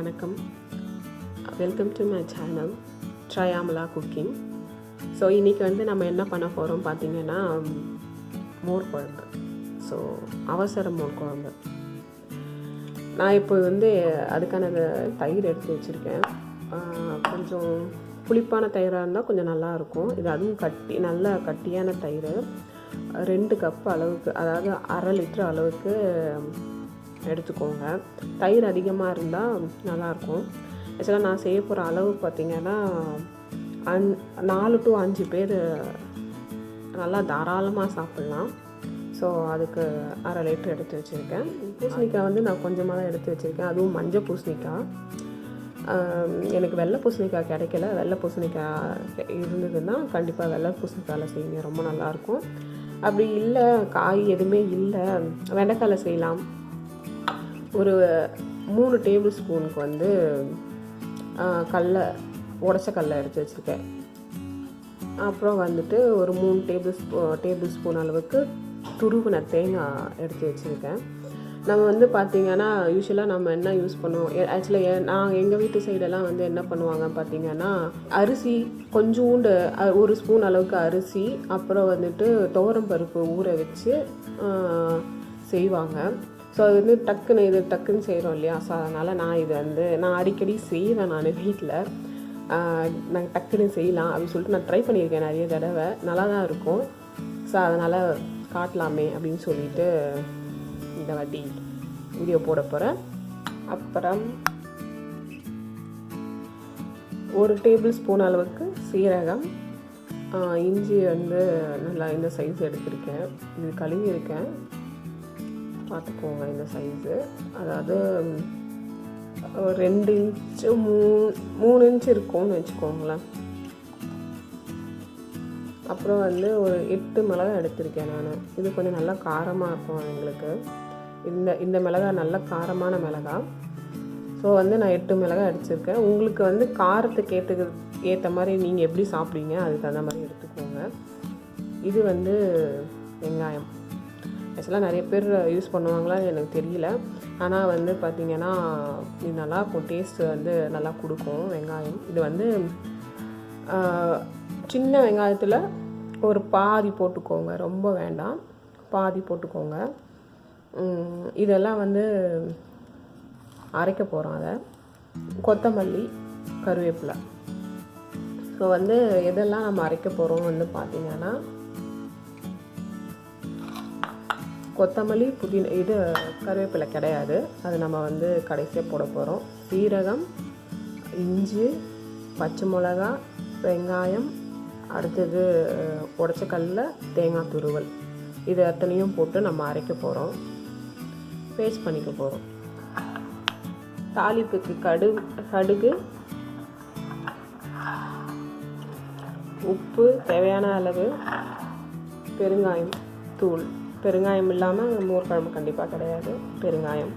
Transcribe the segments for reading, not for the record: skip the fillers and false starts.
வணக்கம், welcome to my channel ட்ரையாமலா cooking. So இன்றைக்கி வந்து நம்ம என்ன பண்ண போகிறோம் பார்த்திங்கன்னா, மோர் குழம்பு. ஸோ அவசர மோர் குழம்பு. நான் இப்போ வந்து அதுக்கான தயிர் எடுத்து வச்சுருக்கேன். கொஞ்சம் புளிப்பான தயிராக இருந்தால் கொஞ்சம் நல்லாயிருக்கும். இது அதுவும் நல்ல கட்டியான தயிர். 2 கப் அளவுக்கு, அதாவது 1/2 லிட்டர் அளவுக்கு எடுத்துக்கோங்க. தயிர் அதிகமாக இருந்தால் நல்லாயிருக்கும். ஆக்சுவலாக நான் செய்ய போகிற அளவு பார்த்திங்கன்னா 4 to 5 பேர் நல்லா தாராளமாக சாப்பிட்லாம். ஸோ அதுக்கு 1/2 லிட்டர் எடுத்து வச்சுருக்கேன். பூசணிக்காய் வந்து நான் கொஞ்சமாக தான் எடுத்து வச்சுருக்கேன், அதுவும் மஞ்சள் பூசணிக்காய். எனக்கு வெள்ளை பூசணிக்காய் கிடைக்கல. வெள்ளை பூசணிக்காய் இருந்ததுன்னா கண்டிப்பாக வெள்ளை பூசணிக்காயில் செய்யுங்க, ரொம்ப நல்லாயிருக்கும். அப்படி இல்லை, காய் எதுவுமே இல்லை, வெண்டைக்காயில் செய்யலாம். ஒரு 3 டேபிள் ஸ்பூனுக்கு வந்து உடச்ச கடலை எடுத்து வச்சுருக்கேன். அப்புறம் வந்துட்டு ஒரு 3 டேபிள் ஸ்பூன் அளவுக்கு துருவின தேங்காய் எடுத்து வச்சுருக்கேன். நம்ம வந்து பார்த்திங்கன்னா யூஸ்வலாக நம்ம என்ன யூஸ் பண்ணுவோம், ஆக்சுவலாக எங்கள் வீட்டு சைடெல்லாம் வந்து என்ன பண்ணுவாங்க பார்த்திங்கன்னா, அரிசி கொஞ்சோண்டு 1 ஸ்பூன் அளவுக்கு அரிசி, அப்புறம் வந்துட்டு துவரம் பருப்பு ஊற வச்சு செய்வாங்க. ஸோ அது வந்து டக்குன்னு செய்கிறோம் இல்லையா. ஸோ அதனால் நான் அடிக்கடி செய்வேன். நான் வீட்டில் நாங்கள் டக்குன்னு செய்யலாம் அப்படின்னு சொல்லிட்டு நான் ட்ரை பண்ணியிருக்கேன் நிறைய தடவை, நல்லா தான் இருக்கும். ஸோ அதனால் காட்டலாமே அப்படின்னு சொல்லிட்டு இந்த வாட்டி வீடியோ போட போகிறேன். அப்புறம் 1 டேபிள் ஸ்பூன் அளவுக்கு சீரகம், இஞ்சி வந்து நல்லா இந்த சைஸ் எடுத்திருக்கேன். இது கழுவியிருக்கேன், பார்த்துக்கோங்க இந்த சைஸு. அதாவது 2 இன்ச்சு 3 இன்ச்சு இருக்கும்னு வச்சுக்கோங்களேன். அப்புறம் வந்து ஒரு 8 மிளகாய் எடுத்திருக்கேன் நான். இது கொஞ்சம் நல்லா காரமாக இருக்கும் எங்களுக்கு. இந்த மிளகாய் நல்ல காரமான மிளகாய். ஸோ வந்து நான் 8 மிளகாய் அடிச்சிருக்கேன். உங்களுக்கு வந்து காரத்துக்கு ஏற்ற மாதிரி நீங்கள் எப்படி சாப்பிடுவீங்க அதுக்கு தகுந்த மாதிரி எடுத்துக்கோங்க. இது வந்து வெங்காயம். ஆக்சுவலாக நிறைய பேர் யூஸ் பண்ணுவாங்களா எனக்கு தெரியல, ஆனால் வந்து பார்த்திங்கன்னா இது நல்லாயிருக்கும், டேஸ்ட்டு வந்து நல்லா கொடுக்கும் வெங்காயம். இது வந்து சின்ன வெங்காயத்தில் ஒரு பாதி போட்டுக்கோங்க, ரொம்ப வேண்டாம், பாதி போட்டுக்கோங்க. இதெல்லாம் வந்து அரைக்க போகிறோம். அதை கொத்தமல்லி, கருவேப்பிலை. ஸோ வந்து எதெல்லாம் நம்ம அரைக்க போகிறோம் வந்து பார்த்திங்கன்னா, கொத்தமல்லி, புதினா, இது கருவேப்பிலை கிடையாது, அது நம்ம வந்து கடைசியாக போட போகிறோம். சீரகம், இஞ்சி, பச்சை மிளகா, வெங்காயம், அடுத்தது உடச்ச கடலை, தேங்காய் துருவல், இது அத்தனையும் போட்டு நம்ம அரைக்க போகிறோம், பேஸ்ட் பண்ணிக்க போகிறோம். தாளிப்புக்கு கடுகு, உப்பு தேவையான அளவு, பெருங்காயம் தூள். பெருங்காயம் இல்லாமல் மோர் குழம்பு கண்டிப்பாக கிடையாது. பெருங்காயம்,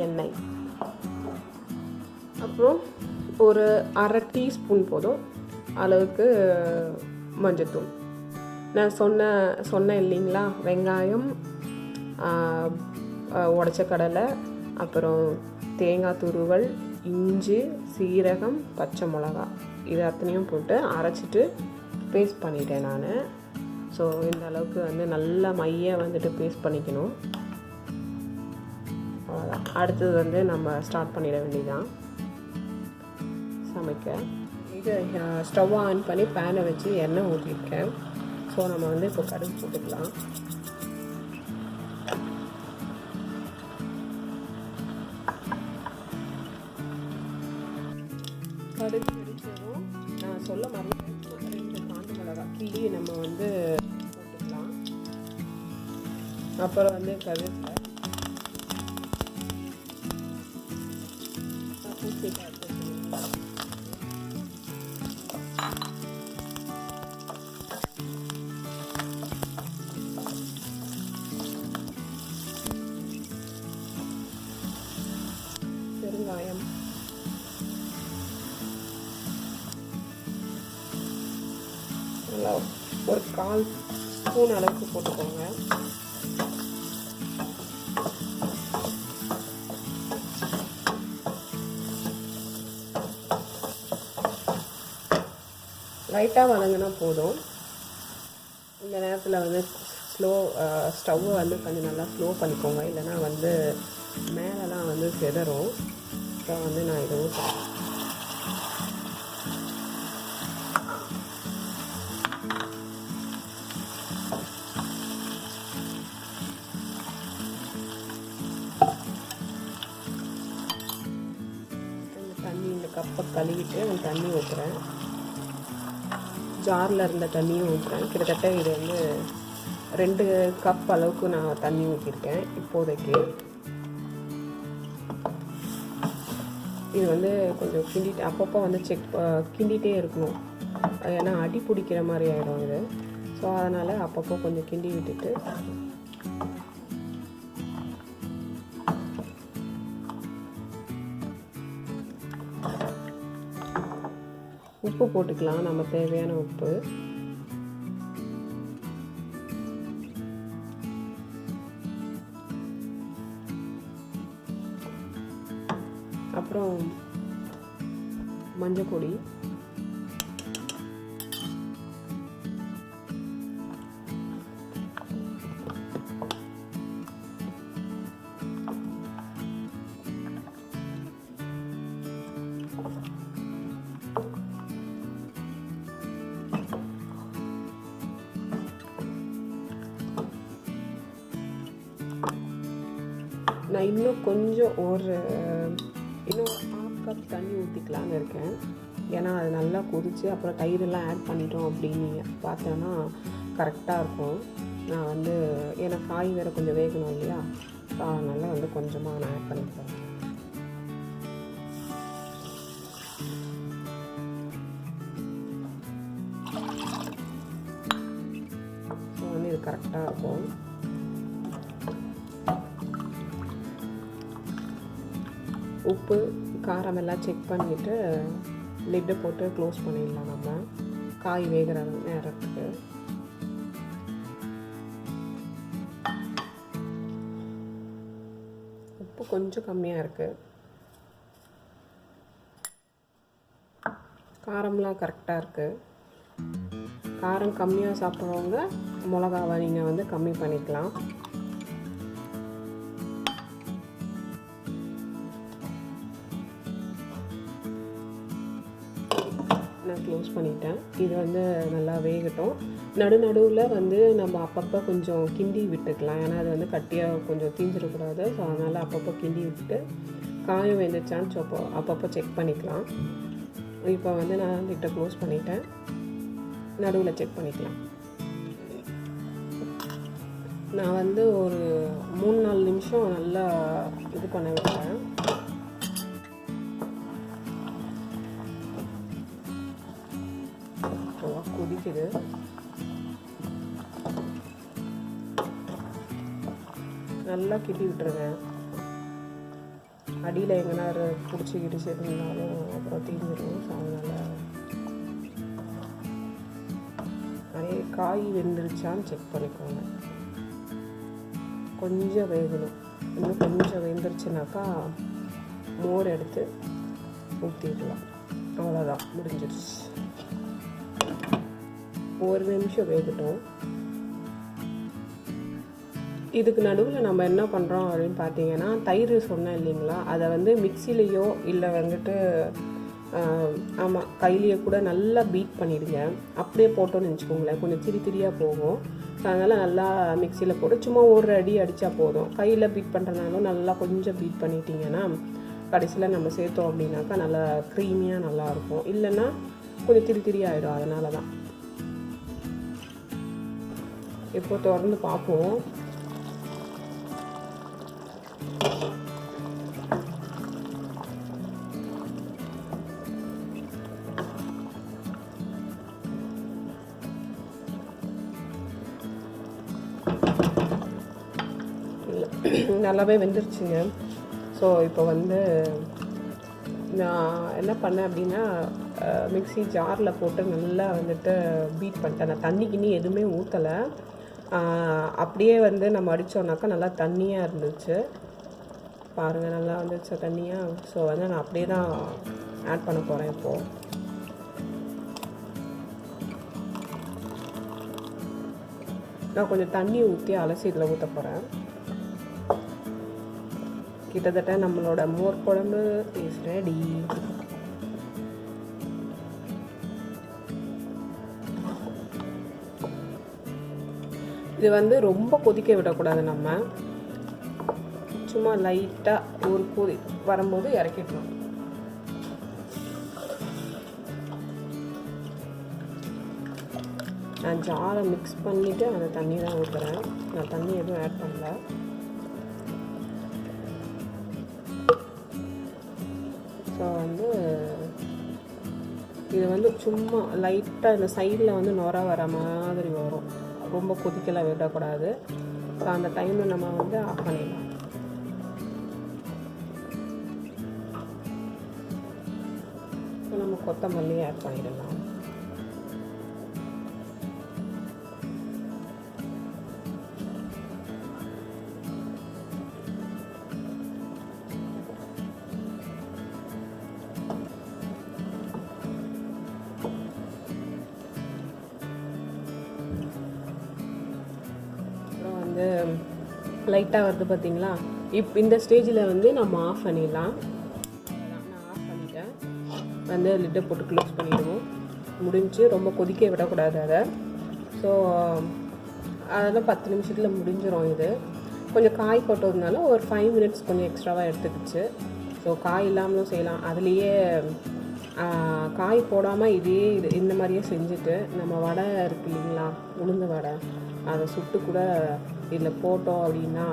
எண்ணெய், அப்புறம் ஒரு 1/2 டீஸ்பூன் போதும் அளவுக்கு மஞ்சத்தூள். நான் சொன்னேன் இல்லைங்களா, வெங்காயம், உடச்ச கடலை, அப்புறம் தேங்காய் துருவல், இஞ்சி, சீரகம், பச்சை மிளகா, இது அத்தனையும் போட்டு அரைச்சிட்டு பேஸ்ட் பண்ணிட்டேன் நான். ஸோ இந்த அளவுக்கு வந்து நல்லா வந்துட்டு பேஸ்ட் பண்ணிக்கணும். அவ்வளோதான். அடுத்தது வந்து நம்ம ஸ்டார்ட் பண்ணிட வேண்டியதான் சமைக்க. இது ஸ்டவ் ஆன் பண்ணி பேனை வச்சு எண்ணெய் ஊற்றிருக்கேன். ஸோ நம்ம வந்து இப்போ கடுகு போட்டுக்கலாம். கடுகு வெடிச்சதும் நான் சொல்ல மறந்துட்டேன், 2 காஞ்ச மிளகா கிள்ளி நம்ம வந்து போட்டுக்கலாம். அப்புறம் வந்து கருவேப்பிலை, பூசணிக்காய், பெருங்காயம், நல்லா ஒரு 1/4 ஸ்பூன் அளவுக்கு போட்டுக்கோங்க. லைட்டாக வதங்கினா போதும். இந்த நேரத்தில் வந்து ஸ்டவ்வை வந்து கொஞ்சம் நல்லா ஸ்லோ பண்ணிக்கோங்க, இல்லைனா வந்து மேலெலாம் வந்து செதறும். ஸோ வந்து நான் இதை ஊற்றுறேன். இந்த கப்பை கழுவிட்டு அந்த தண்ணி ஊற்றுறேன். ஜாரில் இருந்த தண்ணியும் ஊற்றுறேன். கிட்டத்தட்ட இது வந்து 2 கப் அளவுக்கு நான் தண்ணி ஊற்றிருக்கேன் இப்போதைக்கு. இது வந்து கொஞ்சம் கிண்டிட்டு அப்பப்போ வந்து கிண்டிகிட்டே இருக்கணும், ஏன்னா அடி பிடிக்கிற மாதிரி ஆகிடும் இது. ஸோ அதனால் அப்பப்போ கொஞ்சம் கிண்டி விட்டுட்டு உப்பு போட்டுக்கலாம், நம்ம தேவையான உப்பு. அப்புறம் மஞ்சள் பொடி, நான் இன்னும் கொஞ்சம் இன்னும் 1/2 கப் தண்ணி ஊற்றிக்கலான்னு இருக்கேன். ஏன்னா அது நல்லா கொதித்து அப்புறம் தயிரெல்லாம் ஆட் பண்ணிட்டோம் அப்படின்னு பார்த்தோன்னா கரெக்டாக இருக்கும். நான் வந்து ஏன்னா காய் வேறு கொஞ்சம் வேகணும் இல்லையா, ஸோ அதனால் வந்து கொஞ்சமாக நான் ஆட் பண்ணிக்கிறேன். ஸோ வந்து இது கரெக்டாக இருக்கும். உப்பு காரம் எல்லாம் செக் பண்ணிவிட்டு லிட்டை போட்டு க்ளோஸ் பண்ணிடலாம் நம்ம காய் வேகிற நேரத்துக்கு. உப்பு கொஞ்சம் கம்மியாக இருக்குது, காரம்லாம் கரெக்டாக இருக்குது. காரம் கம்மியாக சாப்பிட்றவங்க மிளகாவை நீங்கள் வந்து கம்மி பண்ணிக்கலாம். நான் க்ளோஸ் பண்ணிட்டேன். இது வந்து நல்லா வேகட்டும். நடுவில் வந்து நம்ம அப்பப்போ கொஞ்சம் கிண்டி விட்டுக்கலாம், ஏன்னா அது வந்து கட்டியாக கொஞ்சம் தீஞ்சிடக்கூடாது. ஸோ அதனால் அப்பப்போ கிண்டி விட்டுட்டு காயம் வெந்துச்சான்னு அப்பப்போ செக் பண்ணிக்கலாம். இப்போ வந்து நான் லிட்டை க்ளோஸ் பண்ணிட்டேன், நடுவில் செக் பண்ணிக்கலாம். நான் வந்து ஒரு 3-4 நிமிஷம் நல்லா இது பண்ண விட்டேன். கொதிக்குது. நல்லா கிண்டி விட்டுருங்க. அடியில் எங்கன்னா பிடிச்சி இருந்தாலும் அப்புறம் தீஞ்சிடும். ஸோ அதனால் அதே காய் வெந்துருச்சான்னு செக் பண்ணிக்கோங்க. கொஞ்சம் வேகணும். இன்னும் கொஞ்சம் வெந்துருச்சுனாக்கா மோர் எடுத்து ஊற்றிடலாம். அவ்வளோதான், முடிஞ்சிருச்சு. 1 நிமிஷம் வேகட்டும். இதுக்கு நடுவில் நம்ம என்ன பண்ணுறோம் அப்படின்னு பார்த்தீங்கன்னா, தயிர் சொன்னேன் இல்லைங்களா, அதை வந்து மிக்சிலேயோ இல்லை வந்துட்டு ஆமாம் கையிலேயே கூட நல்லா பீட் பண்ணிடுங்க. அப்படியே போட்டோன்னு வச்சுக்கோங்களேன், கொஞ்சம் திரியாக போகும். அதனால் நல்லா மிக்சியில் போட்டு சும்மா ஒரு அடி அடித்தா போதும். கையில் பீட் பண்ணுறதுனாலும் நல்லா கொஞ்சம் பீட் பண்ணிட்டீங்கன்னா கடைசியில் நம்ம சேர்த்தோம் அப்படின்னாக்கா நல்லா க்ரீமியாக நல்லாயிருக்கும். இல்லைன்னா கொஞ்சம் திரியாகிடும். அதனால தான் இப்போ திறந்து பார்ப்போம். நல்லாவே வெந்துருச்சுங்க. ஸோ இப்போ வந்து நான் என்ன பண்ணேன் அப்படின்னா, மிக்ஸி ஜாரில் போட்டு நல்லா வந்துட்டு பீட் பண்ணிட்டேன். நான் தண்ணிக்கிண்ணி எதுவுமே ஊற்றலை. அப்படியே வந்து நம்ம அடித்தோம்னாக்கா நல்லா தண்ணியாக இருந்துச்சு. பாருங்கள், நல்லா வந்துச்சு தண்ணியாக. ஸோ வந்து நான் அப்படியே தான் ஆட் பண்ண போகிறேன் இப்போது. நான் கொஞ்சம் தண்ணி ஊற்றி அலசி இதில் ஊற்ற போகிறேன். கிட்டத்தட்ட நம்மளோட மோர் குழம்பு இஸ் ரெடி. இது வந்து ரொம்ப கொதிக்க விடக்கூடாது, நம்ம சும்மா லைட்டாக ஒரு கொதி வரும்போது இறக்கிடணும். நான் ஜாரை மிக்ஸ் பண்ணிவிட்டு அந்த தண்ணி தான் ஊற்றுறேன். நான் தண்ணி எதுவும் ஆட் பண்ணல. ஸோ வந்து இது வந்து சும்மா லைட்டாக இந்த சைடில் வந்து நுர வர மாதிரி வரும். ரொம்ப கொதிக்கலாம் விடக்கூடாது. ஸோ அந்த டைமில் நம்ம வந்து ஆஃப் பண்ணிடலாம். ஸோ நம்ம கொத்தமல்லி ஆட் பண்ணிடலாம். வந்து லைட்டாக வருது பார்த்தீங்களா? இந்த ஸ்டேஜில் வந்து நம்ம ஆஃப் பண்ணிடலாம். நான் ஆஃப் பண்ணிட்டேன். வந்து லிட்டை போட்டு க்ளோஸ் பண்ணிவிடுவோம். முடிஞ்சு ரொம்ப கொதிக்க விடக்கூடாது அதை. ஸோ அதெல்லாம் 10 நிமிஷத்தில் முடிஞ்சிடும். இது கொஞ்சம் காய் போட்டதுனால ஒரு 5 மினிட்ஸ் கொஞ்சம் எக்ஸ்ட்ராவாக எடுத்துக்கிச்சு. ஸோ காய் இல்லாமலும் செய்யலாம். அதுலேயே காய் போடாமல் இந்த மாதிரியே செஞ்சுட்டு நம்ம வடை இருக்கு இல்லைங்களா, உளுந்து வடை, அதை சுட்டு கூட இதில் போட்டோம் அப்படின்னா,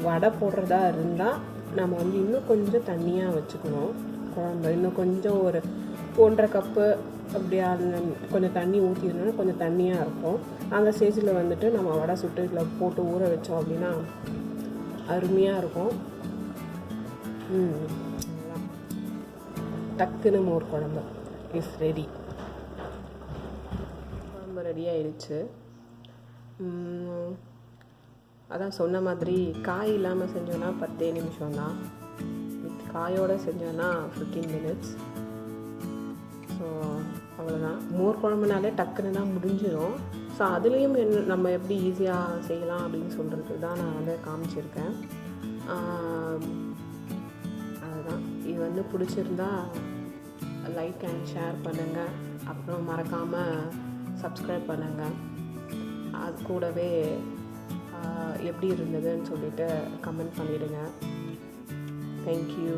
வடை போடுறதா இருந்தால் நம்ம வந்து இன்னும் கொஞ்சம் தண்ணியாக வச்சுக்கணும் குழம்பு. இன்னும் கொஞ்சம் ஒரு 1.5 கப்பு அப்படியா கொஞ்சம் தண்ணி ஊற்றிடணும்னா கொஞ்சம் தண்ணியாக இருக்கும். அந்த ஸ்டேஜில் வந்துட்டு நம்ம வடை சுட்டு இதில் போட்டு ஊற வச்சோம் அப்படின்னா அருமையாக இருக்கும். டக்குன்னு மோர் குழம்பு இஸ் ரெடி. குழம்பு ரெடி ஆயிடுச்சு. அதான் சொன்ன மாதிரி காய் இல்லாமல் செஞ்சோன்னா 10 நிமிஷம் தான். வித் காயோடு செஞ்சோன்னா 15 மினிட்ஸ். ஸோ அவ்வளோதான். மோர் குழம்புனாலே டக்குன்னு தான் முடிஞ்சிடும். ஸோ அதுலேயும் நம்ம எப்படி ஈஸியாக செய்யலாம் அப்படின்னு சொல்கிறது தான் நான் வந்து காமிச்சிருக்கேன். அதுதான். இது வந்து பிடிச்சிருந்தா லைக் அண்ட் ஷேர் பண்ணுங்கள். அப்புறம் மறக்காமல் சப்ஸ்கிரைப் பண்ணுங்கள். அது கூடவே எப்படி இருந்ததுன்னு சொல்லிட்டு கமெண்ட் பண்ணிவிடுங்க. தேங்க்யூ.